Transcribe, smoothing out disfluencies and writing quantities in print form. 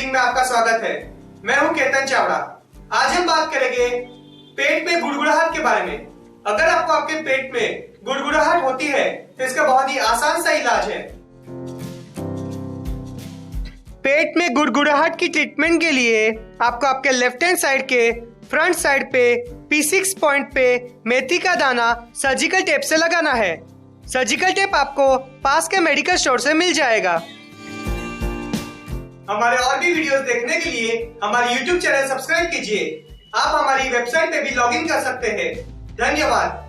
Reading में आपका स्वागत है। मैं हूं केतन चावड़ा। आज हम बात करेंगे पेट में गुड़गुड़ाहट के बारे में। अगर आपको आपके पेट में गुड़गुड़ाहट होती है तो इसका बहुत ही आसान सा इलाज है। पेट में गुड़गुड़ाहट की ट्रीटमेंट के लिए आपको आपके लेफ्ट हैंड साइड के फ्रंट साइड पे P6 पॉइंट पे मेथी का दाना सर्जिकल टेप से लगाना है। सर्जिकल टेप आपको पास के मेडिकल स्टोर से मिल जाएगा। हमारे और भी वीडियोस देखने के लिए हमारे YouTube चैनल सब्सक्राइब कीजिए। आप हमारी वेबसाइट पे भी लॉगिन कर सकते हैं। धन्यवाद।